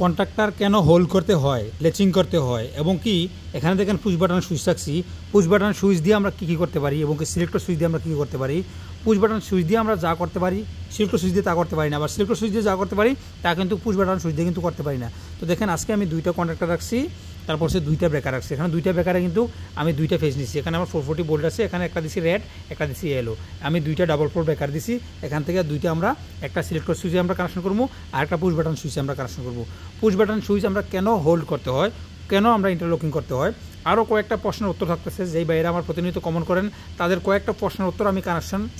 Contractor কেন hold করতে হয়, লেচিং করতে হয় এবং কি এখানে দেখেন পুশ বাটন সুইচ থাকছি। পুশ বাটন সুইচ দিয়ে আমরা কী করতে পারি এবং কি সিলেক্টর সুইচ দিয়ে আমরা কী করতে পারি। পুশ বাটন সুইচ দিয়ে আমরা যা করতে পারি সিলেক্টর সুইচ দিয়ে তা করতে পারি না, আবার সিলেক্টর সুইচ দিয়ে যা করতে পারি তা কিন্তু পুশ বাটন সুইচ দিয়ে কিন্তু করতে পারি না। তো দেখেন আজকে আমি দুইটা কন্ট্রাক্টর রাখছি, তারপর সে দুইটা ব্রেকার রাখছি। এখানে দুইটা ব্রেকারে কিন্তু আমি দুইটা ফেজ নিচ্ছি। এখানে আমার 440 ভোল্ট আছে, এখানে একটা দিছি রেড, একটা দিছি ইয়েলো। আমি দুইটা ডাবল ফোর ব্রেকার দিছি, এখান থেকে দুইটা আমরা একটা সিলেক্টর সুইচে আমরা কানেকশন করবো আর একটা পুশ বাটন সুইচে আমরা কানেকশন করবো। পুশ বাটন সুইচ আমরা কেন হোল্ড করতে হয়, কেন আমরা ইন্টারলকিং করতে হয়, আরও কয়েকটা প্রশ্নের উত্তর থাকতেছে যেই বাইরে আমার প্রতিনিয়ত কমেন্ট করেন, তাদের কয়েকটা প্রশ্নের উত্তর আমি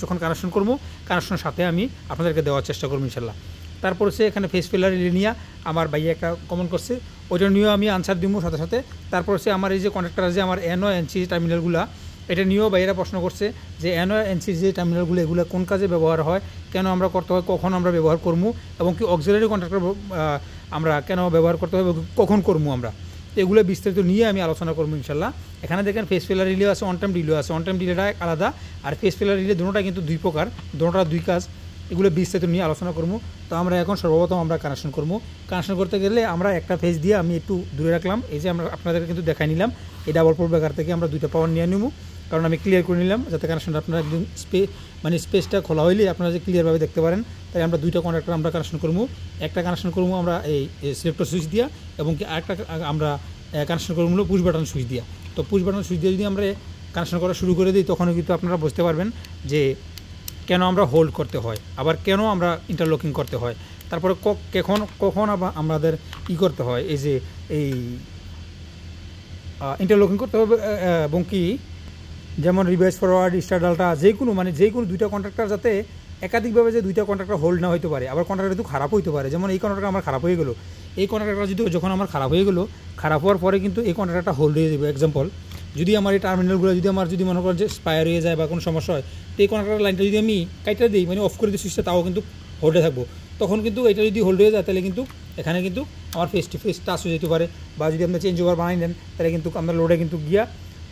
যখন কানেকশন করবো কানেকশনের সাথে আমি আপনাদেরকে দেওয়ার চেষ্টা করবো ইনশাল্লাহ। তারপর সে এখানে ফেস ফিলার নিয়ে আমার ভাইয়া একটা কমেন্ট করছে, ওইটা নিয়েও আমি আনসার দিব সাথে সাথে। তারপর সে আমার এই যে কন্ট্রাক্টর আছে আমার এনও এনসি টার্মিনালগুলো, এটা নিয়েও ভাইয়েরা প্রশ্ন করছে যে এনও এনসি যে টার্মিনালগুলো এগুলো কোন কাজে ব্যবহার হয়, কেন আমরা করতে হয়, কখন আমরা ব্যবহার করবো এবং কি অক্সিলারি কন্ট্রাক্টর আমরা কেন ব্যবহার করতে হয় কখন করবো আমরা, তো এগুলো বিস্তারিত নিয়ে আমি আলোচনা করবো ইনশাল্লাহ। এখানে দেখেন ফেস ফিলার রিলে আছে, অন টাইম রিলে আছে। অন টাইম রিলেটা আলাদা আর ফেস ফিলার রিলে দুটোটা কিন্তু দুই প্রকার, দুটোটা দুই কাজ, এগুলো বিস্তারিত নিয়ে আলোচনা করবো। তো আমরা এখন সর্বপ্রথম আমরা কানেকশন করবো। কানেকশন করতে গেলে আমরা একটা ফেজ দিয়ে আমি একটু দূরে রাখলাম, এই যে আমরা আপনাদের কিন্তু দেখাই নিলাম এই ডাবল ফোর ব্রেকার থেকে আমরা দুইটা পাওয়ার নিয়ে নেবো, কারণ আমি ক্লিয়ার করে নিলাম যাতে কানেকশনটা আপনারা একদম স্পেসটা খোলা হইলে আপনারা যে ক্লিয়ারভাবে দেখতে পারেন। তাই আমরা দুইটা কন্ট্রাক্টর আমরা কানেকশন করবো, একটা কানেকশন করবো আমরা এই সিলেক্টর সুইচ দিয়া এবং কি আরেকটা আমরা কানেকশন করবো হলো পুশ বাটন সুইচ দিয়া। তো পুশ বাটন সুইচ দিয়ে যদি আমরা কানেকশন করা শুরু করে দিই তখন কিন্তু আপনারা বুঝতে পারবেন যে কেন আমরা হোল্ড করতে হয়, আবার কেন আমরা ইন্টারলকিং করতে হয়, তারপরে কখন আবার আমাদের করতে হয় এই যে এই ইন্টারলকিং করতে হবে এবং কি যেমন রিভার্স ফরওয়ার্ড স্টার ডালটা যে কোনো দুইটা কন্ট্রাক্টর যাতে একাধিকভাবে যে দুইটা কন্ট্রাক্টর হোল্ড না হতে পারে, আবার কন্ট্রাক্টর কিন্তু খারাপ হইতে পারে। যেমন এই কন্ট্রাক্টর আমার খারাপ হয়ে গেলো, এই কন্ট্রাক্টরটা যদি যখন আমার খারাপ হয়ে গেলো, খারাপ হওয়ার পরে কিন্তু এই কন্ট্রাক্টরটা হোল্ড হয়ে যাবে। এক্সাম্পল যদি আমার এই টার্মিনালগুলো যদি মনে করেন যে স্পায়ার হয়ে যায় বা কোনো সমস্যা হয়, তো এই কন্ট্রাক্টর লাইনটা যদি আমি কাইটা দিই অফ করে দিই সুইচটা, তাও কিন্তু হোল্ডে থাকবো। তখন কিন্তু এটা যদি হোল্ড হয়ে যায় তাহলে কিন্তু এখানে কিন্তু আমার ফেস টু ফেস টাচ হয়ে যেতে পারে, বা যদি আপনি চেঞ্জ ওভার বানাই নেন তাহলে কিন্তু আমরা লোডে কিন্তু গিয়া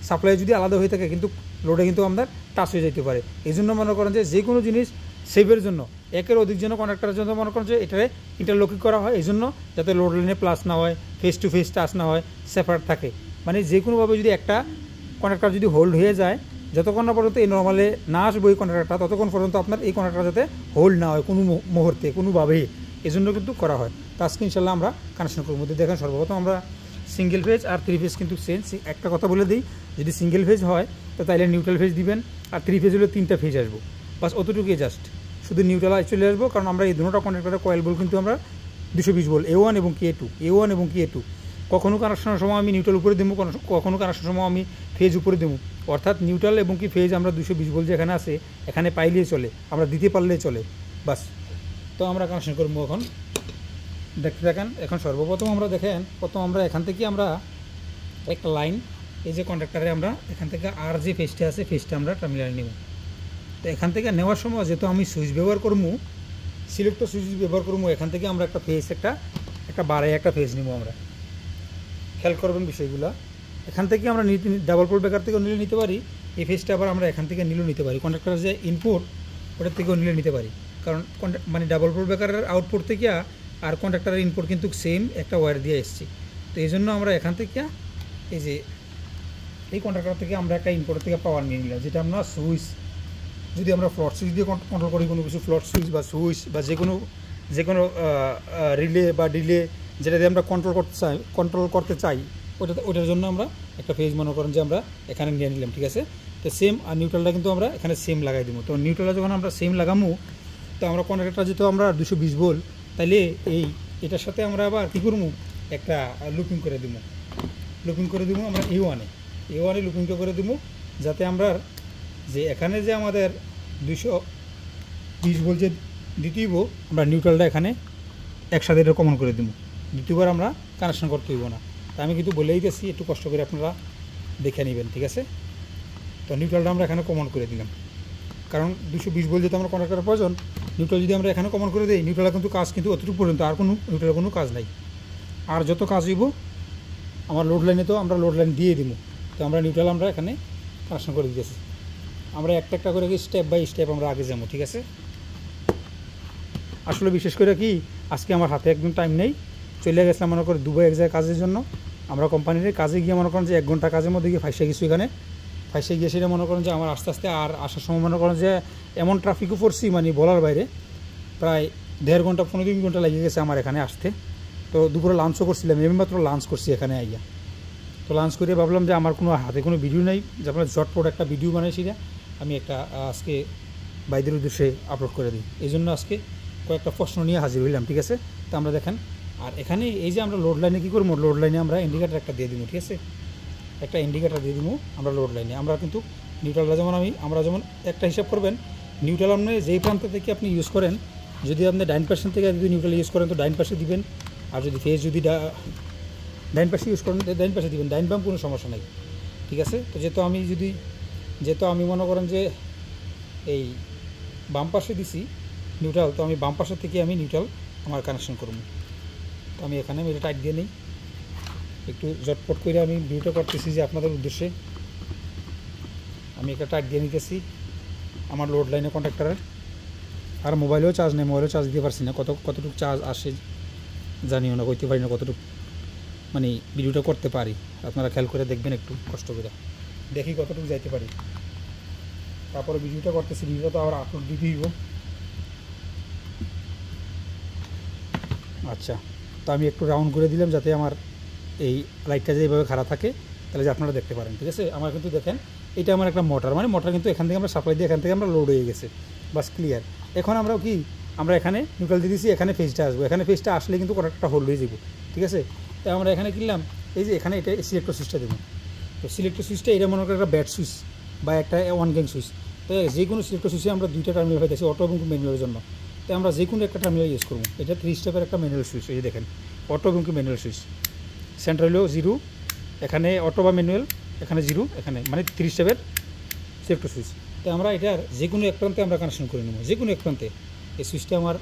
সাপ্লাই যদি আলাদা হয়ে থাকে কিন্তু লোডে কিন্তু আমাদের টাচ হয়ে যেতে পারে। এই জন্য মনে করেন যে কোনো জিনিস সেভের জন্য একের অধিক জন্য কন্ট্রাক্টরের জন্য মনে করেন যে এটারে ইন্টারলকিং করা হয়, এই জন্য যাতে লোড লাইনে প্লাস না হয়, ফেস টু ফেস টাচ না হয়, সেপারেট থাকে। যে কোনোভাবে যদি একটা কন্ট্রাক্টর যদি হোল্ড হয়ে যায়, যতক্ষণ না পর্যন্ত এই নর্মালে না আসবে ওই কন্ট্রাক্টরটা, ততক্ষণ পর্যন্ত আপনার এই কন্ট্রাক্টর যাতে হোল্ড না হয় কোনো মুহূর্তে কোনোভাবেই, এই জন্য কিন্তু করা হয়। তো আজকে ইনশাল্লাহ আমরা কানেকশন করবো। দেখেন সর্বপ্রথম আমরা সিঙ্গেল ফেজ আর থ্রি ফেজ কিন্তু চেঞ্জ। একটা কথা বলে দিই, যদি সিঙ্গেল ফেজ হয় তো তাহলে নিউট্রাল ফেজ দিবেন, আর থ্রি ফেজ হলে তিনটা ফেজ আসবো, বাস অতটুকুই জাস্ট, শুধু নিউট্রাল চলে আসবো। কারণ আমরা এই দুটো কন্ট্রাক্টরের কয়েল বল কিন্তু আমরা 220 ভোল্ট A1 এবং A2 এবং A2 কখনও কানেকশনের সময় আমি নিউট্রাল উপরে দেবো, কখনও কানেকশনের সময় আমি ফেজ উপরে দেবো। অর্থাৎ নিউট্রাল এবং ফেজ আমরা 220 ভোল্ট যেখানে আছে এখানে পাইলেই চলে, আমরা দিতে পারলেই চলে, বাস। তো আমরা কানেকশন করবো এখন, দেখতে থাকেন। এখন সর্বপ্রথম আমরা প্রথম আমরা এখান থেকে আমরা একটা লাইন এই যে কন্ট্রাক্টরে আমরা এখান থেকে আর যে ফেজটা আছে ফেজটা আমরা টার্মিনালে নেব। তো এখান থেকে নেওয়ার সময় যেহেতু আমি সুইচ ব্যবহার করবো, সিলেক্টর সুইচ ব্যবহার করবো, এখান থেকে আমরা একটা ফেজ একটা বারে একটা ফেজ নেবো। আমরা খেয়াল করবেন বিষয়গুলো। এখান থেকে আমরা ডাবল পোল ব্রেকার থেকেও নিলে নিতে পারি, এই ফেজটা আবার আমরা এখান থেকে নিলেও নিতে পারি, কন্ট্রাক্টরের যে ইনপুট ওটার থেকেও নিলে নিতে পারি। কারণ ডাবল পোল ব্রেকারের আউটপুট থেকে আর কন্ট্রাক্টরের ইনপুট কিন্তু সেম একটা ওয়্যার দিয়ে এসেছি। তো এই জন্য আমরা এখান থেকে এই যে এই কন্ট্রাক্টর থেকে আমরা একটা ইনপুট থেকে পাওয়ার নিয়ে নিলাম, যেটা আমরা সুইচ যদি আমরা ফ্লট সুইচ দিয়ে কন্ট্রোল করি, কোনো কিছু ফ্লট সুইচ বা সুইচ বা যে কোনো রিলে বা ডিলে যেটা দিয়ে আমরা কন্ট্রোল করতে চাই ওটার জন্য আমরা একটা ফেজ মনে করেন যে আমরা এখানে নিয়ে নিলাম, ঠিক আছে। তো সেম আর নিউট্রালটা কিন্তু আমরা এখানে সেম লাগাই দেবো। তো নিউট্রালটা যখন আমরা সেম লাগামো, তো আমরা কন্ট্রাক্টরটা যেহেতু আমরা 220 ভোল্ট, তাইলে এটার সাথে আমরা আবার কী করবো, একটা লুপিং করে দেবো আমরা A1 লুপিংটা করে দেবো, যাতে আমরা যে এখানে যে আমাদের 220 ভোল্ট যে দ্বিতীয় আমরা নিউট্রালটা এখানে একসাথে এটা কমন করে দেবো, দ্বিতীয়বার আমরা কানেকশন করতে হইব না। তা আমি কিন্তু বলেই গেছি, একটু কষ্ট করে আপনারা দেখে নেবেন, ঠিক আছে। তো নিউট্রালটা আমরা এখানে কমন করে দিলাম, কারণ 220 ভোল্ট যেহেতু আমরা কন্ট্রাক্টরের প্রয়োজন, নিউট্রাল যদি আমরা এখানে কমন করে দিই, নিউট্রালের কিন্তু কাজ কিন্তু অতটুকু পর্যন্ত, আর নিউট্রালের কোনো কাজ নাই। আর যত কাজ হইব আমার লোড লাইনে তো আমরা লোড লাইন দিয়ে দিব। তো আমরা নিউট্রাল আমরা এখানে কানেকশন করে দিতেছি। আমরা একটা করে স্টেপ বাই স্টেপ আমরা আগে যাবো, ঠিক আছে। আসলে বিশেষ করে কি আজকে আমার হাতে একদম টাইম নেই, চলে গেছিলাম মনে করেন দুবাই এক জায়গায় কাজের জন্য। আমরা কোম্পানির কাজে গিয়ে মনে করেন যে 1 ঘন্টা কাজের মধ্যে গিয়ে ফাইসে গেছি। এখানে ফাইসে গিয়ে সেটা মনে করেন যে আমার আস্তে আস্তে আর আসার সময় মনে করেন যে এমন ট্রাফিকও পড়ছি মানে বলার বাইরে, প্রায় 1.5 ঘন্টা 15 ঘন্টা লেগে গেছে আমার এখানে আসতে। তো দুপুরে লাঞ্চও করছিলাম, আমি মাত্র লাঞ্চ করছি এখানে আইয়া। তো লাঞ্চ করে ভাবলাম যে আমার কোনো হাতে কোনো ভিডিও নেই, যে আপনার ঝটপট একটা ভিডিও বানাইছি না আমি একটা আজকে বাইদের উদ্দেশ্যে আপলোড করে দিই। এই জন্য আজকে কয়েকটা প্রশ্ন নিয়ে হাজির হইলাম, ঠিক আছে। তো আমরা দেখেন, আর এখানে এই যে আমরা লোড লাইনে কী করবো, লোড লাইনে আমরা ইন্ডিকেটার একটা দিয়ে দিব, ঠিক আছে। একটা ইন্ডিকেটার দিয়ে দিব আমরা লোড লাইনে। আমরা কিন্তু নিউট্রালটা যেমন আমরা যেমন একটা হিসাব করবেন, নিউট্রাল আপনি যেই প্রান্ত থেকে আপনি ইউজ করেন, যদি আপনি ডাইন পার্সেন্ট থেকে যদি নিউট্রাল ইউজ করেন তো ডাইন পাশে দিবেন, আর যদি ফেজ যদি ডাইন পাশে ইউজ করেন ডাইন পাশে দিবেন, ডাইন বাম কোনো সমস্যা নেই, ঠিক আছে। তো যেহেতু আমি মনে করেন যে এই বাম পাশে দিছি নিউট্রাল, তো আমি বাম পাশের থেকে আমি নিউট্রাল আমার কানেকশন করব। তো আমি এখানে এটা টাইট দিয়ে নিই, একটু ঝটপট করে আমি ভিডিওটা করতেছি যে আপনাদের উদ্দেশ্যে। আমি একটা টাইট দিয়ে নিতেছি আমার লোড লাইনে কন্ট্যাক্টরের। আর মোবাইলেও চার্জ নেই, মোবাইলেও চার্জ দিতে পারছি না, কতটুকু চার্জ আসে জানিও না, কইতে পারি না কতটুকু মানে ভিডিওটা করতে পারি। আপনারা খেয়াল করে দেখবেন একটু কষ্ট করে, দেখি কতটুকু যাইতে পারি। তারপরে ভিডিওটা করতেছি, ভিডিওটা তো আবার আপলোড দিতে দিব। আচ্ছা, তো আমি একটু রাউন্ড করে দিলাম যাতে আমার এই লাইটটা যেভাবে খারাপ থাকে তাহলে যে আপনারা দেখতে পারেন, ঠিক আছে। আমার কিন্তু দেখেন এটা আমার একটা মোটর, মানে মোটর কিন্তু এখান থেকে আমরা সাপ্লাই দিয়ে এখান থেকে আমরা লোড হয়ে গেছে, বাস ক্লিয়ার। এখন আমরা কি আমরা এখানে নিউট্রাল দিয়ে দিয়েছি, এখানে ফেজটা আসবো, এখানে ফেজটা আসলে কিন্তু কয়েকটা হোল্ড হয়ে যাবো, ঠিক আছে। তো আমরা এখানে কিনলাম এই যে এখানে এটা সিলেক্টর সুইচটা দেবো। তো সিলেক্টর সুইচটা এটা মনে করেন একটা ব্যাট সুইচ বা একটা 1 গ্যাং সুইচ। তো যে কোনো সিলেক্টর সুইচে আমরা 2টা টার্মিনাল পাইতেছি, অটো এবং ম্যানুয়ালের জন্য। তো আমরা যে কোনো একটা টার্মিনাল ইউজ করবো। এটা 3 স্টেপের একটা ম্যানুয়াল সুইচ, এই যে দেখেন অটো এবং ম্যানুয়াল সুইচ। সেন্টার হলো 0, এখানে অটো বা ম্যানুয়াল, এখানে 0, এখানে মানে 3 স্টেপের সিলেক্টর সুইচ। তো আমরা এটার যে কোনো এক প্রান্তে আমরা কানেকশন করে নেবো, যে কোনো এক প্রান্তে। এই সুইচটা আমার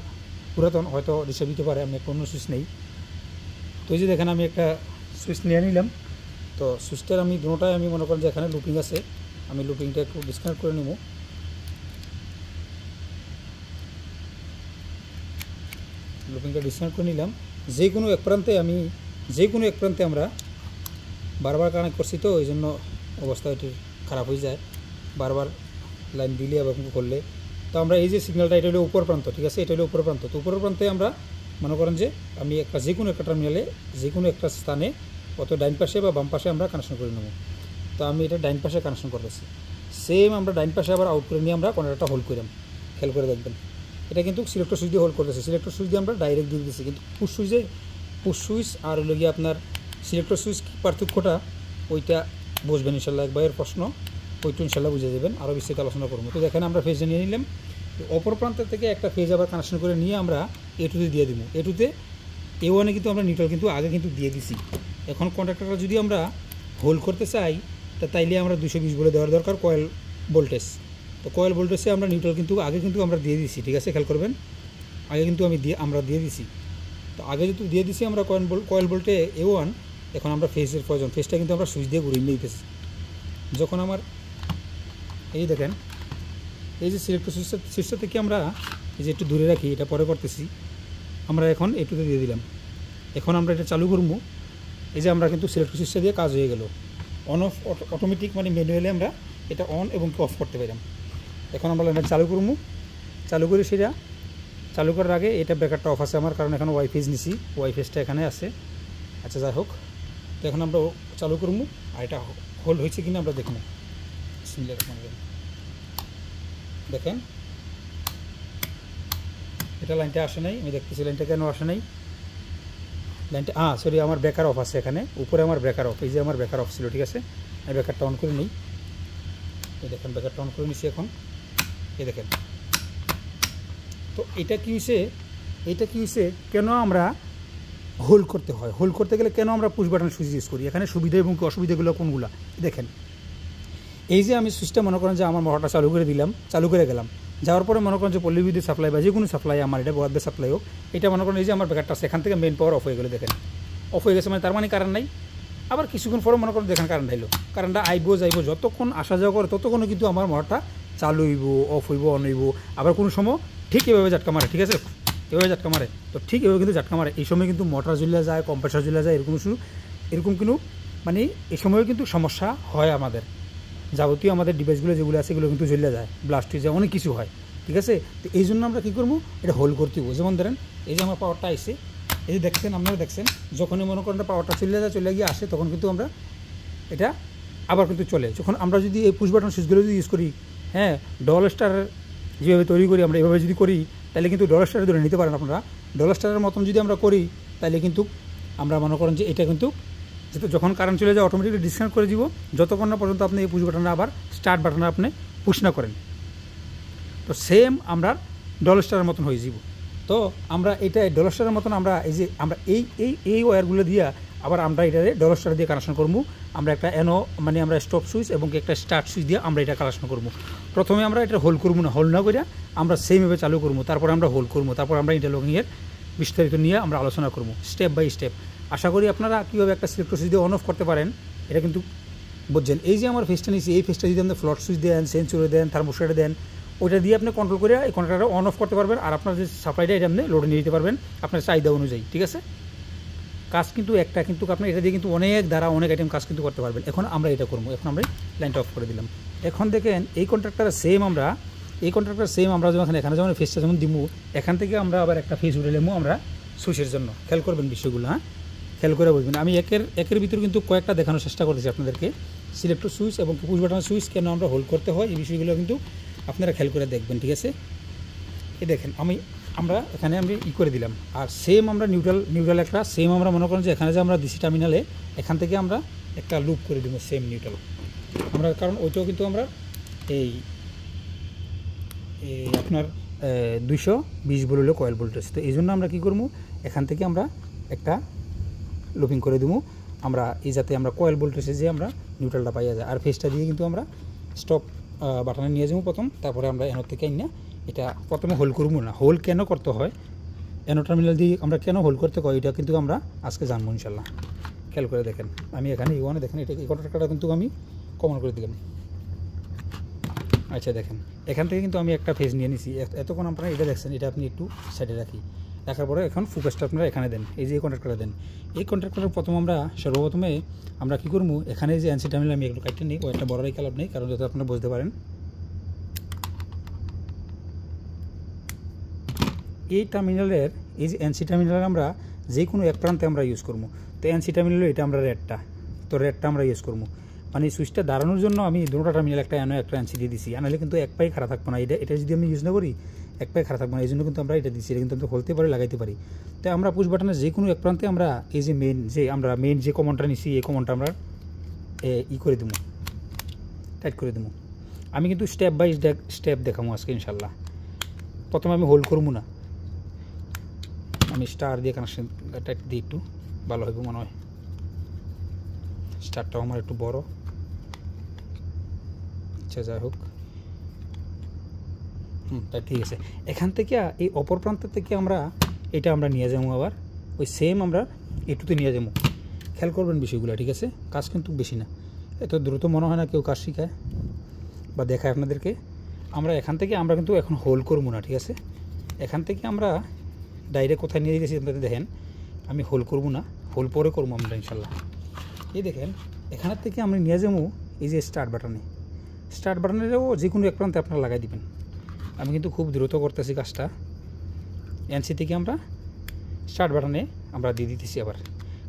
পুরাতন, হয়তো ডিস্টার্ব দিতে পারে, আমি অন্য সুইচ নেই। তো এই যে দেখেন আমি একটা সুইচ নিয়ে নিলাম। তো সুইচটার আমি দুটোটাই আমি মনে করেন যে এখানে লুপিং আছে, আমি লুপিংটা একটু ডিসকানেক্ট করে নেব। লুপিংটা ডিসকানেক্ট করে নিলাম। যে কোনো এক প্রান্তে আমরা বারবার কানেক্ট করছি, তো এই জন্য অবস্থা এটির খারাপ হয়ে যায় বারবার লাইন দিলে এবং করলে। তো আমরা এই যে সিগন্যালটা, এটা হলো উপর প্রান্ত, ঠিক আছে, এটা হলো উপর প্রান্ত। তো উপর প্রান্তে আমরা মনে করেন যে আমি যে কোনো একটা টার্মিনালে যে কোনো একটা স্থানে অত ডাইন পাশে বা বাম পাশে আমরা কানেকশন করে নেব। তো আমি এটা ডাইন পাশে কানেকশন করতেছি। সেম আমরা ডাইন পাশে আবার আউট করে নিয়ে আমরা কন্ট্যাক্টরটা হোল্ড করলাম, খেয়াল করে দেখবেন। এটা কিন্তু সিলেক্টর সুইচ দিয়ে হোল্ড করতেছে, সিলেক্টর সুইচ দিয়ে আমরা ডাইরেক্ট দিয়ে দিচ্ছি। কিন্তু পুশ সুইচ আর হলো গিয়ে আপনার সিলেক্টর সুইচ পার্থক্যটা ওইটা বুঝবেন ইনশাল্লাহ। একবারের প্রশ্ন ওইটু ইনশাল্লাহ বুঝে যাবেন, আরও বিস্তারিত আলোচনা করবো। তো দেখেন আমরা ফেজে নিয়ে নিলাম, অপর প্রান্ত থেকে একটা ফেজ আবার কানেকশন করে নিয়ে আমরা A2-তে দিয়ে দিব। A2-তে A1-এ কিন্তু আমরা নিউট্রাল কিন্তু আগে কিন্তু দিয়ে দিছি। এখন কন্ট্যাক্টরটা যদি আমরা হোল্ড করতে চাই তাইলে আমরা 220 বলে দেওয়ার দরকার কয়েল ভোল্টেজ। তো কয়েল ভোল্টেজে আমরা নিউট্রাল কিন্তু আগে কিন্তু আমরা দিয়ে দিছি, ঠিক আছে, খেয়াল করবেন। আগে কিন্তু আমরা দিয়ে দিছি। তো আগে যেহেতু দিয়ে দিছি আমরা কয়েল ভোল্টে A1, এখন আমরা ফেজের প্রয়োজন, ফেজটা কিন্তু আমরা সুইচ দিয়ে ঘুরিয়ে নিতেছি। যখন আমার এই দেখেন এই যে সিলেক্টর সুইচটা থেকে আমরা এই যে একটু দূরে রাখি, এটা পরে করতেছি। আমরা এখন A2-তে দিয়ে দিলাম। এখন আমরা এটা চালু করবো। এই যে আমরা কিন্তু সিলেক্টর সুইচটা দিয়ে কাজ হয়ে গেল। অন অফ অটোমেটিক মানে ম্যানুয়ালি আমরা এটা অন এবং অফ করতে পারলাম। এখন আমরা এটা চালু করবো। চালু করে সেটা চালু করার আগে এটা ব্রেকারটা অফ আছে আমার, কারণ এখন ওয়াইফেজ নিছি, ওয়াইফেজটা এখানে আছে। আচ্ছা যাই হোক, তো এখন আমরা চালু করবো। আর এটা হোল্ড হয়েছে কিনা আমরা দেখব। দেখেন এটা লাইনটা আসে নাই, আমি দেখতেছি লাইনটা কেন আসে নাই। লাইনটা সরি আমার ব্রেকার অফ আছে এখানে, উপরে আমার ব্রেকার অফ, এই যে আমার ব্রেকার অফ ছিল, ঠিক আছে। আমি ব্রেকারটা অন করে নিই। এই দেখেন ব্রেকারটা অন করে নিছি এখন, এই দেখেন। তো এটা কি হয়েছে কেন আমরা হোল্ড করতে হয়, হোল্ড করতে গেলে কেন আমরা পুশ বাটন সুইচ ইউজ করি, এখানে সুবিধা এবং অসুবিধাগুলো কোনগুলো দেখেন। এই যে আমি সুইচটা মনে করেন যে আমার মোটরটা চালু করে গেলাম, যাওয়ার পরে মনে করেন যে পল্লী বিদ্যুৎ সাপ্লাই বা যে কোনো সাপ্লাই আমার এটা বরাদ্দ সাপ্লাই হোক, এটা মনে করেন এই যে আমার ব্রেকারটা আছে, এখান থেকে মেইন পাওয়ার অফ হয়ে গেলো, দেখেন অফ হয়ে গেছে, মানে তার মানে কারেন্ট নাই। আবার কিছুক্ষণ পরে মনে করেন দেখেন কারেন্ট আইলো, কারেন্টটা যাইব, যতক্ষণ আসা যাওয়া করে ততক্ষণও কিন্তু আমার মোটরটা চালু হইব, অফ হইব, অন হইব, আবার কোনো সময় ঠিক এভাবে ঝাটকা মারে, ঠিক আছে। এভাবে ঝাটকা মারে, তো ঠিক এভাবে কিন্তু ঝাটকা মারে। এই সময় কিন্তু মোটর জ্বলে যায়, কম্প্রেসার জ্বলে যায়, এরকম কিন্তু মানে এই সময়ও কিন্তু সমস্যা হয় আমাদের। যাবতীয় আমাদের ডিভাইসগুলো যেগুলো আছে এগুলো কিন্তু জ্বলে যায়, ব্লাস্ট হয়ে যায়, অনেক কিছু হয়, ঠিক আছে। তো এই জন্য আমরা কী করবো, এটা হোল্ড করতে হবো। যেমন ধরেন এই যে আমার পাওয়ারটা আইসে, এই যে দেখছেন, আপনারা দেখছেন, যখনই মনে করেন পাওয়ারটা চলে গিয়ে আসে, তখন কিন্তু আমরা এটা আবার কিন্তু চলে। যখন আমরা যদি এই পুশ বাটন সুইচগুলো যদি ইউজ করি, হ্যাঁ, ডবল স্টার যেভাবে তৈরি করি আমরা, এভাবে যদি করি, তাহলে কিন্তু ডবল স্টারে ধরে নিতে পারেন আপনারা। ডবল স্টারের মতন যদি আমরা করি, তাহলে কিন্তু আমরা মনে করেন যে এটা কিন্তু যখন কারেন্ট চলে যায় অটোমেটিকলি ডিসকানেক্ট করে দিব, যতক্ষণ না পর্যন্ত আপনি এই পুশ বাটনটা আবার স্টার্ট বাটনে আপনি পুশ না করেন। তো সেম আমরা ডবল স্টারের মতন হয়ে যাব। তো আমরা এটা ডবল স্টারের মতন আমরা এই যে আমরা এই ওয়্যারগুলো দিয়ে আবার আমরা এটারে ডবল স্টার দিয়ে কানেকশন করবো। আমরা একটা মানে আমরা স্টপ সুইচ এবং একটা স্টার্ট সুইচ দিয়ে আমরা এটা কানেকশন করবো। প্রথমে আমরা এটা হোল্ড করবো না, হোল্ড না করে আমরা সেমভাবে চালু করবো, তারপর আমরা হোল্ড করবো, তারপর আমরা ইন্টারলকিংয়ের বিস্তারিত নিয়ে আমরা আলোচনা করবো স্টেপ বাই স্টেপ। আশা করি আপনারা কীভাবে একটা সিলেক্টর সুইচ দিয়ে অন অফ করতে পারেন এটা কিন্তু বুঝছেন। এই যে আমার ফেসটা নিয়েছি, এই ফেসটা যদি আপনি ফ্লট সুইচ দেন, সেন্সরে দেন, থার্মোস্ট্যাটে দেন, ওইটা দিয়ে আপনি কন্ট্রোল করে এই কন্ট্রোলটা অন অফ করতে পারবেন। আর আপনার যে সাপ্লাইটা এটা আপনি লোডে নিয়ে যেতে পারবেন আপনার চাহিদা অনুযায়ী, ঠিক আছে। কাজ কিন্তু একটা, কিন্তু আপনার এটা দিয়ে কিন্তু অনেক আইটেম কাজ কিন্তু করতে পারবেন। এখন আমরা এটা করবো, এখন আমরা লাইনটা অফ করে দিলাম। এখন দেখেন এই কন্ট্রাক্টরে সেম আমরা যখন এখানে যেমন ফেসটা যেমন দিব, এখান থেকে আমরা আবার একটা ফেস উঠে নেবো আমরা সুইচের জন্য। খেয়াল করবেন বিষয়গুলো, হ্যাঁ, খেয়াল করে বুঝবেন। আমি একের ভিতরে কিন্তু কয়েকটা দেখানোর চেষ্টা করতেছি আপনাদেরকে। সিলেক্টর সুইচ এবং পুশ বাটনের সুইচ কেন আমরা হোল্ড করতে হয়, এই বিষয়গুলো কিন্তু আপনারা খেয়াল করে দেখবেন, ঠিক আছে। এই দেখেন আমরা এখানে আমি করে দিলাম। আর সেম আমরা নিউট্রাল একটা সেম আমরা মনে করেন যে এখানে যে আমরা ডিসি টার্মিনালে এখান থেকে আমরা একটা লুপ করে দিব সেম নিউট্রাল আমরা, কারণ ওইটাও কিন্তু আমরা এই আপনার 220 ভোল্ট হলো কয়েল ভোল্টেজ। তো এই জন্য আমরা কী করবো, এখান থেকে আমরা একটা লুপিং করে দেবো আমরা, এই যাতে আমরা কয়েল ভোল্টেজে যে আমরা নিউট্রালটা পাইয়া যায়। আর ফেসটা দিয়ে কিন্তু আমরা স্টপ বাটনে নিয়ে যাবো প্রথম, তারপরে আমরা এনোর থেকে না এটা প্রথমে হোল্ড করবো না। হোল্ড কেন করতে হয়, এনো টার্মিনাল দিয়ে আমরা কেন হোল্ড করতে হয়, এটা কিন্তু আমরা আজকে জানবো ইনশাল্লাহ। খেয়াল করে দেখেন, আমি এখানে ইউনে দেখেন এটা এই কন্ট্রাক্টরটা কিন্তু আমি কমন করে দিলাম। আচ্ছা দেখেন, এখান থেকে কিন্তু আমি একটা ফেজ নিয়ে নিছি। এতক্ষণ আপনারা এটা দেখছেন, এটা আপনি একটু সাইডে রাখার পরে এখন ফোকাসটা আপনারা এখানে দেন, এই যে এই কন্ট্রাক্টরটা দেন। এই কন্ট্রাক্টরের সর্বপ্রথমে আমরা কী করবো, এখানে যে এনসি টার্মিনাল আমি একটু কাটতে নিই, ও একটা বড় কালার নেই, কারণ যাতে আপনারা বুঝতে পারেন। এই টার্মিনালের এই যে এনসি টার্মিনাল আমরা যে কোনো এক প্রান্তে আমরা ইউজ করবো। তো এনসি টার্মিনালে এটা আমরা রেডটা আমরা ইউজ করবো। মানে সুইচটা দাঁড়ানোর জন্য আমি দুটো টার্মিনাল একটা এনসি দিয়ে দিছি, আনালে কিন্তু এক পায়ে খারাপ থাকবো না। এটা যদি আমি ইউজ না করি এক পায়ে খারাপ থাকবো না, এই জন্য কিন্তু আমরা এটা দিচ্ছি। এটা কিন্তু আমরা খুলতে পারি, লাগাইতে পারি। তো আমরা পুশ বাটনের যে কোনো এক প্রান্তে আমরা এই যে মেইন যে কমনটা নিছি, এই কমনটা আমরা করে দেবো, টাইট করে দেবো। আমি কিন্তু স্টেপ বাই স্টেপ দেখাবো আজকে ইনশাল্লাহ। প্রথমে আমি হোল্ড করবো না, আমি স্টার দিয়ে কানেকশন টাইট দিই, একটু ভালো হইব মনে হয়। স্টারটাও আমার একটু বড়, আচ্ছা যাই হোক, তাই ঠিক আছে। এখান থেকে এই অপর প্রান্ত থেকে আমরা আমরা নিয়ে যাবো, আবার ওই সেম আমরা একটুতে নিয়ে যাবো। খেয়াল করবেন বিষয়গুলো, ঠিক আছে। কাজ কিন্তু বেশি না, এত দ্রুত মনে হয় না কেউ কাজ শিখায় বা দেখায় আপনাদেরকে। আমরা এখান থেকে আমরা কিন্তু এখন হোল্ড করবো না, ঠিক আছে। এখান থেকে আমরা ডাইরেক্ট কোথায় নিয়ে গেছি আপনাদের দেখেন, আমি হোল্ড করবো না, হোল্ড পরে করবো আমরা ইনশাল্লাহ। এই দেখেন, এখানের থেকে আমরা নিয়ে যাবো এই যে স্টার্ট বাটনেরও যে কোনো এক প্রান্তে আপনারা লাগাই দিবেন। আমি কিন্তু খুব দ্রুত করতেছি কাজটা। এনসি থেকে আমরা স্টার্ট বাটনে আমরা দিয়ে দিতেছি আবার,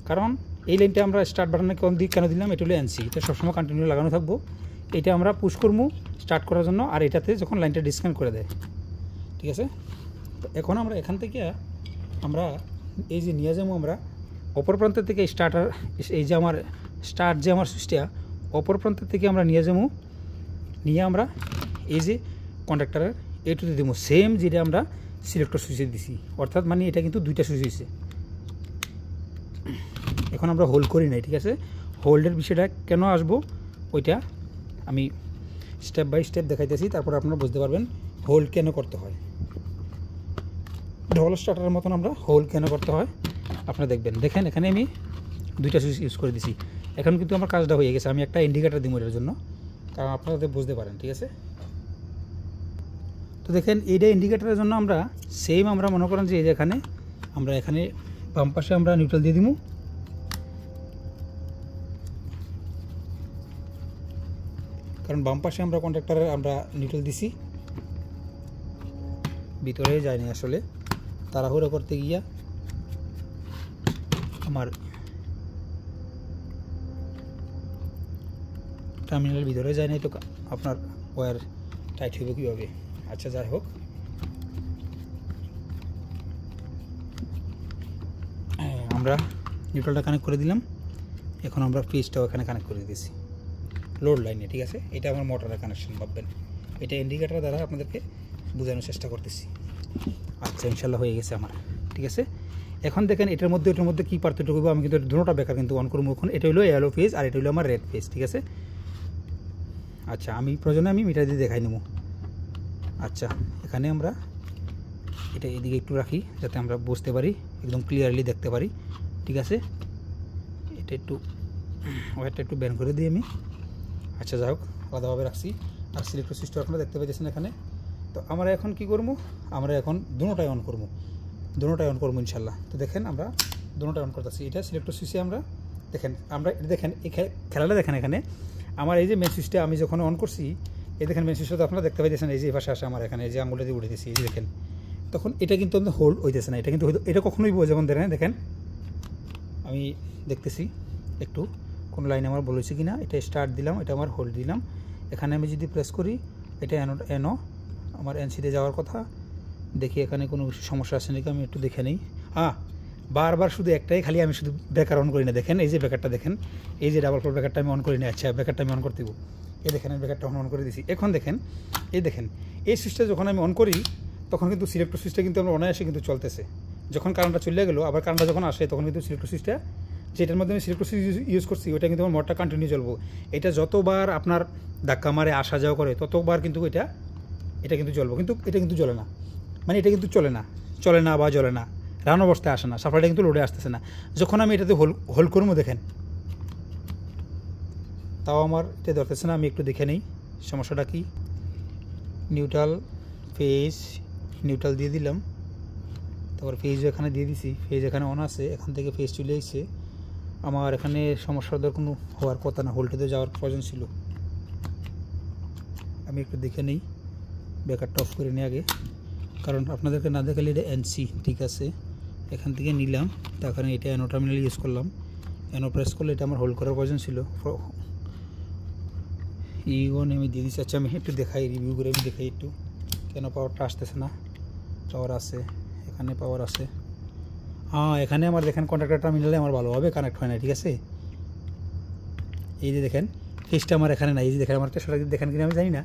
কারণ এই লাইনটা আমরা স্টার্ট বাটনে কেন দিলাম, এটা হলো এনসি, এটা সবসময় কন্টিনিউ লাগানো থাকবো। এটা আমরা পুশ করবো স্টার্ট করার জন্য, আর এটাতে যখন লাইনটা ডিসকানেক্ট করে দেয়, ঠিক আছে। তো এখন আমরা এখান থেকে আমরা এই যে নিয়ে যাবো আমরা অপর প্রান্তের থেকে এই যে আমার সুইচটা অপর প্রান্তের থেকে আমরা নিয়ে যাবো, নিয়ে আমরা এই যে কন্ট্রাক্টরের এইটুতে দেবো সেম যেটা আমরা সিলেক্টর সুইচে দিছি, অর্থাৎ মানে এটা কিন্তু দুইটা সুইচ হয়েছে। এখন আমরা হোল্ড করি নাই, ঠিক আছে। হোল্ডের বিষয়টা কেন আসবো ওইটা আমি স্টেপ বাই স্টেপ দেখাইতেছি, তারপর আপনারা বুঝতে পারবেন হোল্ড কেন করতে হয়। ডবল স্টার্টারের মতন আমরা হোল্ড কেন করতে হয় আপনারা দেখেন এখানে আমি দুইটা সুইচ ইউজ করে দিছি। এখন কিন্তু আমার কাজটা হয়ে গেছে। আমি একটা ইন্ডিকেটার দিব এটার জন্য, কারণ আপনারা বুঝতে পারেন, ঠিক আছে। তো দেখেন এইটা ইন্ডিকেটারের জন্য আমরা সেম আমরা মনে করেন যে এই যে এখানে আমরা এখানে বাম পাশে আমরা নিউট্রাল দিয়ে দিব, কারণ বাম পাশে আমরা কন্ট্যাক্টরে আমরা নিউট্রাল দিছি, ভিতরে যায়নি আসলে তাড়াহুড়ো করতে গিয়া আমার টার্মিনালের ভিতরে যায় নাই, তো আপনার ওয়্যার টাইট হইব কীভাবে। আচ্ছা যাই হোক, আমরা নিউট্রালটা কানেক্ট করে দিলাম, এখন আমরা ফ্রিজটাও এখানে কানেক্ট করে দিয়েছি লোড লাইনে, ঠিক আছে। এটা আমার মোটরের কানেকশন ভাববেন, এটা ইন্ডিকেটার দ্বারা আপনাদেরকে বোঝানোর চেষ্টা করতেছি। আচ্ছা ইনশাল্লাহ হয়ে গেছে আমার, ঠিক আছে। এখন দেখেন এটার মধ্যে কী পার্থক্য, আমি কিন্তু দুটোটা বেকার কিন্তু অন করবো। এখন এটা হলো ইয়েলো ফেজ আর এটা হলো আমার রেড ফেজ, ঠিক আছে। আচ্ছা আমি প্রয়োজনে আমি মিটার দিয়ে দেখাই নেব। আচ্ছা এখানে আমরা এটা এদিকে একটু রাখি যাতে আমরা বুঝতে পারি, একদম ক্লিয়ারলি দেখতে পারি, ঠিক আছে। এটা একটু ওয়্যারটা একটু ব্যান করে দিই আমি। আচ্ছা যাই হোক, আলাদাভাবে রাখছি। আর সিলেক্টর সুইচটা আপনারা দেখতে পাচ্ছেন এখানে। তো আমরা এখন কি করবো, আমরা এখন দুটোটাই অন করবো ইনশাল্লাহ। তো দেখেন আমরা দুটোটাই অন করতেছি। এটা সিলেক্টর সুইচে আমরা দেখেন এই খেলাটা দেখেন, এখানে আমার এই যে মেন সুইচটা আমি যখন অন করছি, এই দেখেন মেন সুইচটা তো আপনারা দেখতে পাইতেছেন, এই যে এই পাশে আসে আমার এখানে, এই যে আঙুলটা দিয়ে উঠে দিয়েছি, এই যে দেখেন। তখন এটা কিন্তু আমাদের হোল্ড হইতেছে না, এটা কিন্তু এটা কখনোই যেমন দেখেন আমি দেখতেছি একটু কোন লাইনে আমার বলেছি কিনা। এটা স্টার্ট দিলাম, এটা আমার হোল্ড দিলাম। এখানে আমি যদি প্রেস করি, এটা এনো আমার এনসিতে যাওয়ার কথা, দেখি এখানে কোনো সমস্যা আছে নাকি, আমি একটু দেখে নিই। বারবার শুধু একটাই, খালি আমি শুধু ব্রেকার অন করি না। দেখেন এই যে ব্রেকারটা দেখেন, এই যে ডাবল ফোর ব্রেকারটা আমি অন করি না। আচ্ছা ব্রেকারটা আমি অন করতে দেবো, এই দেখেন আমি ব্রেকারটা অন করে দিয়েছি। এখন দেখেন এই সুইচটা যখন আমি অন করি, তখন কিন্তু সিলেক্টর সুইচটা কিন্তু আমরা অনায়াসে কিন্তু চলতেছে। যখন কারেন্টটা চলে গেলো, আবার কারেন্টটা যখন আসে, তখন কিন্তু সিলেক্টর সুইচটা, যেটার মধ্যে আমি সিলেক্টর সুইচ ইউজ করছি, ওইটা কিন্তু আমার মোটরটা কন্টিনিউ চলবো। এটা যতবার আপনার ধাক্কা মারে আসা যাওয়া করে, ততবার কিন্তু এটা কিন্তু চলবো, কিন্তু এটা কিন্তু জ্বলে না, মানে এটা কিন্তু চলে না বা জ্বলে না, রান অবস্থায় আসে না, সাপ্লাইটা কিন্তু লোডে আসতেছে না। যখন আমি এটাতে হোল্ড করবো, দেখেন তাও আমার এটা ধরতেছে না। আমি একটু দেখে নিই সমস্যাটা কি। নিউট্রাল ফেজ নিউট্রাল দিয়ে দিলাম, তারপর ফেজও এখানে দিয়ে দিছি, ফেজ এখানে অন আছে, এখান থেকে ফেজ চলে এসেছে। আমার এখানে সমস্যার কোনো হওয়ার কথা না, হোল্টেজে যাওয়ার প্রয়োজন ছিল। আমি একটু দেখে নিই, ব্রেকারটা অফ করে নিই আগে, কারণ আপনাদেরকে না দেখালে এটা এনসি, ঠিক আছে। এখান থেকে নিলাম, তার কারণে এটা এনো টার্মিনাল ইউজ করলাম। এনো প্রেস করলে এটা আমার হোল্ড করার প্রয়োজন ছিল। ইওন আমি দিয়ে দিচ্ছি। আচ্ছা আমি একটু দেখাই, রিভিউ করে আমি দেখাই একটু কেন পাওয়ারটা আসতেছে না। পাওয়ার আছে, এখানে পাওয়ার আছে। এখানে আমার দেখেন কন্ট্যাক্টর টার্মিনালে আমার ভালোভাবে কানেক্ট হয় না, ঠিক আছে। এই যে দেখেন ফেজটা আমার এখানে নাই, এই যে দেখেন আমার সেটা দেখেন কিনা আমি জানি না।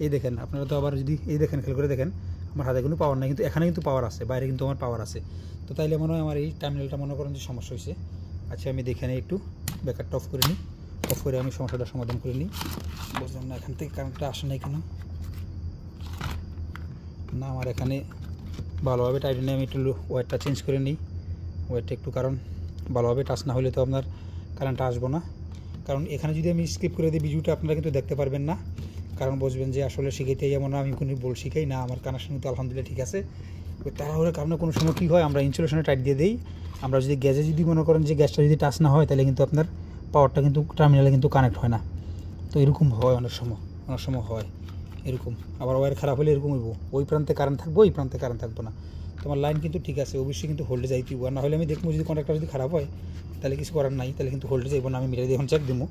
এই দেখেন আপনারা তো আবার যদি এই দেখেন খেয়াল করে দেখেন, আমার হাতে কোনো পাওয়ার নাই, কিন্তু এখানে কিন্তু পাওয়ার আছে, বাইরে কিন্তু আমার পাওয়ার আছে। তো তাইলে মনে হয় আমার এই টার্মিনালটা মনে করেন যে সমস্যা হয়েছে। আচ্ছা আমি দেখে নিই একটু, ব্রেকারটা অফ করে নিই, অফ করে আমি সমস্যাটা সমাধান করে নিই। বুঝলাম না এখান থেকে কারেন্টটা আসে নাই কেন, না আমার এখানে ভালোভাবে টাইট নিয়ে আমি একটু ওয়্যারটা চেঞ্জ করে নিই, ওয়্যারটা একটু, কারণ ভালোভাবে টাচ না হলে তো আপনার কারেন্টটা আসবো না। কারণ এখানে যদি আমি স্কিপ করে দিই ভিডিওটা, আপনারা কিন্তু দেখতে পারবেন না, কারণ বুঝবেন যে আসলে শিখাইতে যেমন আমি কোনো বল শিখাই না, আমার কানেকশন কিন্তু আলহামদুলিল্লাহ ঠিক আছে। তাহলে কারণে কোনো সময় কী হয়, আমরা ইনসুলেশনে টাইট দিয়ে দিই, আমরা যদি গ্যাসে যদি মনে করেন যে গ্যাসটা যদি টাচ না হয়, তাহলে কিন্তু আপনার পাওয়ারটা কিন্তু টার্মিনালে কিন্তু কানেক্ট হয় না। তো এরকম হয় অনেক সময় হয় এরকম। আবার ওয়্যার খারাপ হলে এরকম হইব, ওই প্রান্তে কারেন্ট থাকবো, ওই প্রান্তে কারেন্ট থাকবো না। তোমার লাইন কিন্তু ঠিক আছে, অবশ্যই কিন্তু হোল্ডে যাইতেই, আর না হলে আমি দেখবো যদি কন্ট্যাক্টর যদি খারাপ হয়, তাহলে কিছু করার নাই, তাহলে কিন্তু হোল্ডে যাইব না। আমি মিটার দিয়ে এখন চেক দেবো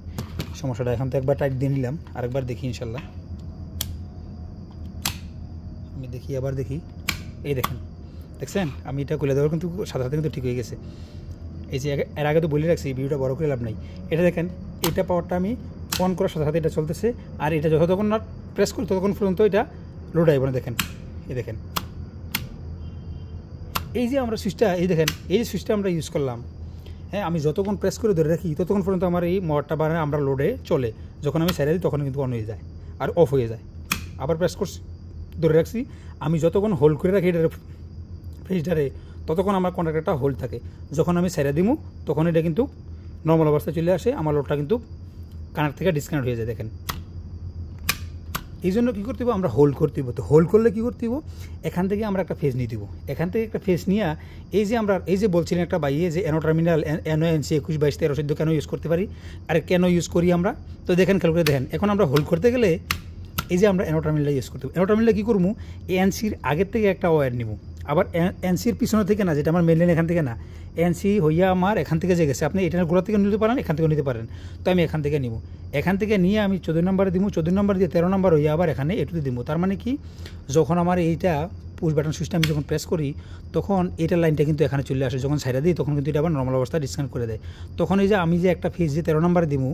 সমস্যাটা। এখন তো একবার টাইট দিয়ে নিলাম, আরেকবার দেখি ইনশাল্লাহ। আমি দেখি, আবার দেখি, এই দেখছেন আমি এটা খুলে দেওয়ার কিন্তু সাথে সাথে কিন্তু ঠিক হয়ে গেছে। এই যে এর আগে তো বলে রাখছি, এই ভিডিওটা বড় করে লাভ নাই। এটা দেখেন, এটা পাওয়ারটা আমি অন করার সাথে সাথে এটা চলতেছে, আর এটা যতক্ষণ না প্রেস করি ততক্ষণ পর্যন্ত এটা লোড আইব না। দেখেন এই দেখেন, এই যে আমরা সুইচটা, এই দেখেন এই যে সুইচটা আমরা ইউজ করলাম, হ্যাঁ, আমি যতক্ষণ প্রেস করে ধরে রাখি ততক্ষণ পর্যন্ত আমার এই মোটরটা বানায় আমরা লোডে চলে। যখন আমি ছেড়ে দিই তখন কিন্তু অন হয়ে যায় আর অফ হয়ে যায়। আবার প্রেস করছি, ধরে রাখছি, আমি যতক্ষণ হোল্ড করে রাখি এটার ফ্রিজটারে, ততক্ষণ আমার কন্ট্যাক্টরটা হোল্ড থাকে। যখন আমি ছেড়ে দিব তখন এটা কিন্তু নর্মাল অবস্থায় চলে আসে, আমার লোডটা কিন্তু কানেক্ট থেকে ডিসকানেক্ট হয়ে যায়। দেখেন এই জন্য কী করতে হবে, আমরা হোল্ড করতে হবে। তো হোল্ড করলে কী করতে হবে, এখান থেকে আমরা একটা ফেজ নিতে হবে। এখান থেকে একটা ফেজ নিয়ে এই যে বলছিলেন একটা বাইয়ে যে এনো টার্মিনাল এনো এনসি 21 22 13 14 কেন ইউজ করতে পারি, আর কেন ইউজ করি আমরা, তো দেখেন খেয়াল করে দেখেন। এখন আমরা হোল্ড করতে গেলে এই যে আমরা এনো টার্মিনাল ইউজ করতে হবে। এনো টার্মিনাল কী করবো, এনসির আগের থেকে একটা ওয়্যার নিব, আবার এনসির পিছনে থেকে না, যেটা আমার মেন লাইন এখান থেকে না, এনসি হইয়া আমার এখান থেকে যে গেছে, আপনি এটার গোড়া থেকে নিতে পারেন, এখান থেকে নিতে পারেন। তো আমি এখান থেকে নিব, এখান থেকে নিয়ে আমি 14 নম্বরে দিব, 14 নম্বর দিয়ে 13 নম্বর হইয়া আবার এখানে এটুতে দিব। তার মানে কি, যখন আমার এইটা পুশ বাটন সুইচটা আমি যখন প্রেস করি, তখন এটার লাইনটা কিন্তু এখানে চলে আসে। যখন সাইডা দিই তখন কিন্তু এটা আবার নর্মাল অবস্থায় ডিসকানেক্ট করে দেয়। তখন এই যে আমি যে একটা ফেজ যে 13 নম্বরে দিব,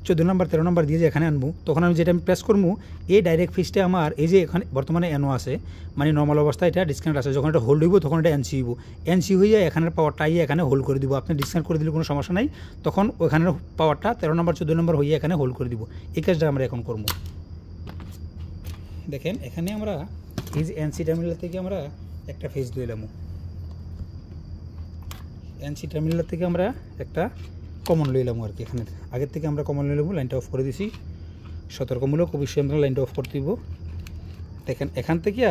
14 নম্বর 13 নম্বর দিয়ে যে এখানে আনবো, তখন আমি যেটা আমি প্রেস করবো, এই ডাইরেক্ট ফেজটা আমার এই যে এখানে বর্তমানে এনও আছে, মানে নর্মাল অবস্থায় এটা ডিসকানেক্ট আছে। যখন এটা হোল্ড হইব তখন এটা এনসি হইব, এনসি হইয়া এখানের পাওয়ারটা এখানে হোল্ড করে দিব। আপনি ডিসকানেক্ট করে দিলে কোনো সমস্যা নাই, তখন ওখানের পাওয়ারটা 13 নম্বর 14 নম্বর হইয়া এখানে হোল্ড করে দিব। এই কাজটা আমরা এখন করবো। দেখেন এখানে আমরা এই যে এনসি টার্মিনাল থেকে আমরা একটা ফেজ দিয়ে এলাম, এনসি টার্মিনাল থেকে আমরা একটা কমন লইলাম আর কি। এখানে আগের থেকে আমরা কমন লইলাম, লাইনটা অফ করে দিছি। সতর্কমূলক অবশ্যই আমরা লাইনটা অফ করতে দিব। দেখেন এখান থেকে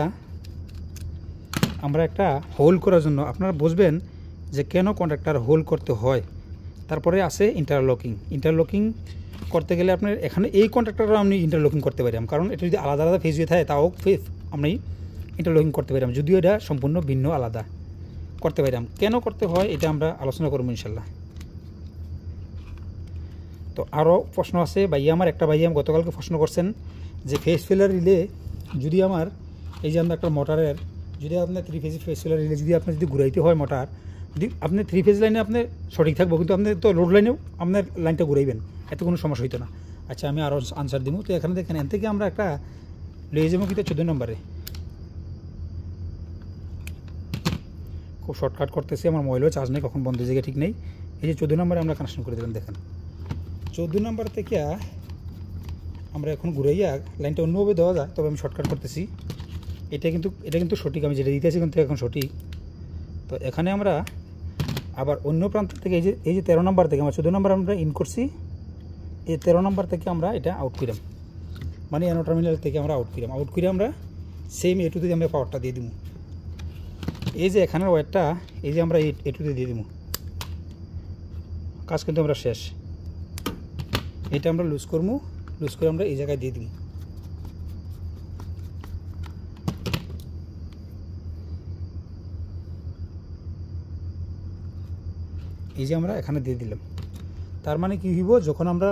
আমরা একটা হোল্ড করার জন্য আপনারা বুঝবেন যে কেন কন্ডাক্টর হোল্ড করতে হয়। তারপরে আছে ইন্টারলকিং। ইন্টারলকিং করতে গেলে আপনার এখানে এই কন্ডাক্টরও আপনি ইন্টারলকিং করতে পারি, কারণ এটা যদি আলাদা আলাদা ফেজ হয়ে থাকে তাও ফেজ আপনি ইন্টারলকিং করতে পারি, যদিও এটা সম্পূর্ণ ভিন্ন আলাদা করতে পারি। কেন করতে হয় এটা আমরা আলোচনা করবো ইনশাল্লাহ। তো আরও প্রশ্ন আছে, ভাইয়া আমার একটা ভাইয়া গতকালকে প্রশ্ন করছেন যে ফেজ ফেলার রিলে যদি আমার এই যে আমরা একটা মোটরের যদি আপনার 3 ফেজ ফেজ ফেলার রিলে যদি আপনার যদি ঘুরাইতে হয় মোটর, যদি আপনি 3 ফেজ লাইনে আপনি সঠিক থাকবো, কিন্তু আপনি তো লোড লাইনেও আপনার লাইনটা ঘুরাইবেন, এত কোনো সমস্যা হইতো না। আচ্ছা আমি আরও আনসার দিব। তো এখানে দেখেন এন থেকে আমরা একটা লয়ে যাবো কিন্তু 14 নম্বরে, খুব শর্টকাট করতেছি, আমার মোবাইলও চার্জ নেই, কখন বন্ধ জায়গায় ঠিক নেই। এই যে 14 নম্বরে আমরা কানেকশন করে দেবেন। দেখেন 14 নম্বর থেকে আমরা এখন ঘুরাইয়া লাইনটা অন্যভাবে দেওয়া যায়, তবে আমি শর্টকাট করতেছি। এটা কিন্তু সঠিক, আমি যেটা দিতেছি কিন্তু এখন সঠিক। তো এখানে আমরা আবার অন্য প্রান্ত থেকে এই যে 13 নম্বর থেকে আমরা 14 নম্বর আমরা ইন করছি, এই 13 নম্বর থেকে আমরা এটা আউট করিলাম, মানে এনো টার্মিনাল থেকে আমরা আউট করে আমরা সেম এটুতে আমরা পাওয়ারটা দিয়ে দিব। এই যে এখানের ওয়্যারটা এই যে আমরা এটুতে দিয়ে দিব, কাজ কিন্তু আমরা শেষ। এটা আমরা লুজ করবো, লুজ করে আমরা এই জায়গায় দিয়ে দিব। এই যে আমরা এখানে দিয়ে দিলাম। তার মানে কি হইব, যখন আমরা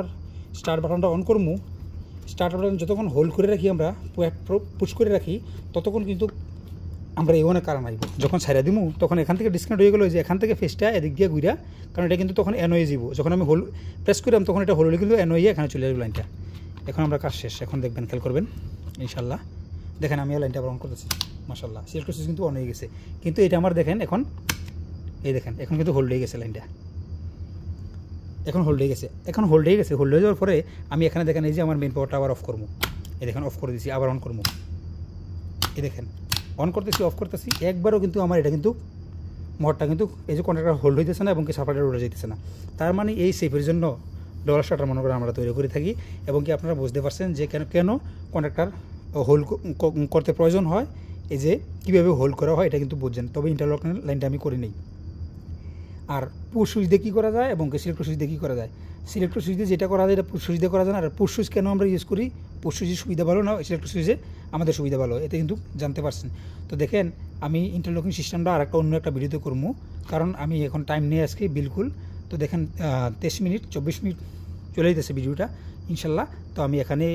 স্টার্ট বাটনটা অন করবো, স্টার্ট বাটন যতক্ষণ হোল্ড করে রাখি আমরা পুশ করে রাখি, ততক্ষণ কিন্তু আমরা এমন কারণ আইব। যখন ছাইরা দিব তখন এখান থেকে ডিসকানেক্ট হয়ে গেলো, যে এখান থেকে ফেসটা এদিক দিয়ে ঘুরা, কারণ এটা কিন্তু তখন এন হয়ে যাব। যখন আমি হোল্ড প্রেস করলাম তখন এটা হোল্ড কিন্তু এন হয়ে এখানে চলে আসবে লাইনটা। এখন আমরা কাজ শেষ, এখন দেখবেন খেয়াল করবেন ইনশাল্লাহ। দেখেন আমি লাইনটা অন করতেছি, মাশাআল্লাহ সিলেক্ট সুইচ কিন্তু অন হয়ে গেছে। কিন্তু এটা আমার দেখেন এখন এই দেখেন এখন কিন্তু হোল্ড হয়ে গেছে লাইনটা, এখন হোল্ড হয়ে গেছে। হোল্ড হয়ে যাওয়ার পরে আমি এখানে দেখেন এই যে আমার মেইন পাওয়ারটা আবার অফ করবো। এই দেখেন অফ করে দিয়েছি, আবার অন করবো। এই দেখেন অন করতেছি, অফ করতেছি, একবারও কিন্তু আমার এটা কিন্তু মোটরটা কিন্তু এই যে কন্ট্রাক্টর হোল্ড হইতেছে না এবং কি সাপ্লাইটা উড়ে যেতেছে না। তার মানে এই সেফের জন্য ডলার স্টার্টার মনে করে আমরা তৈরি করে থাকি, এবং কি আপনারা বুঝতে পারছেন যে কেন কন্ট্রাক্টর হোল্ড করতে প্রয়োজন হয়, এই যে কীভাবে হোল্ড করা হয় এটা কিন্তু বুঝছেন। তবে ইন্টারলক লাইনটা আমি করি নেই। আর পুশ সুইচ দিয়ে কী করা যায় এবং সিলেক্টর সুইচ দিয়ে কী করা যায়, সিলেক্টর সুইচ দিয়ে যেটা করা যায় এটা পুশ সুইচ দিয়ে করা যায় না। আর পুশ সুইচ কেন আমরা ইউজ করি, পুশ সুইচের সুবিধা ভালো না, সিলেক্টর সুইচে আমাদের সুবিধা ভালো, এতে কিন্তু জানতে পারছেন। তো দেখেন আমি ইন্টারলকিং সিস্টেমটা আর অন্য একটা ভিডিওতে করবো, কারণ আমি এখন টাইম নেই আজকে বিলকুল। তো দেখেন 23 মিনিট 24 মিনিট চলে যেতেছে ভিডিওটা ইনশাল্লাহ। তো আমি এখানে